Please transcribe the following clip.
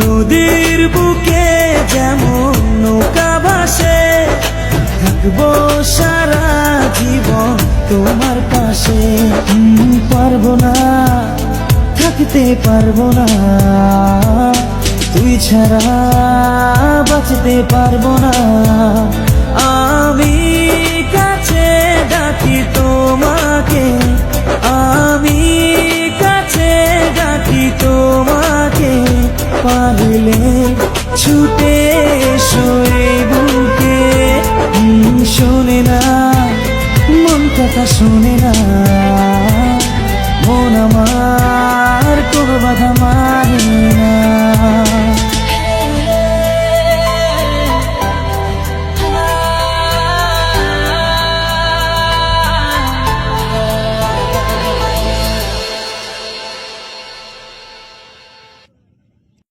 নদীর বুকে যেমন নৌকা ভাসে, থাকবো সারা জীবন তোমার পাশে। পারবো না, থাকতে পারবো না, তুই ছাড়া বাঁচতে পারবো না। আমি কাছে ডাকি তোমাকে, আমি কাছে ডাকি তোমাকে, পারলে ছুটে এসো এই বুকে। শোনে না মন কথা, শোনে না মন আমার।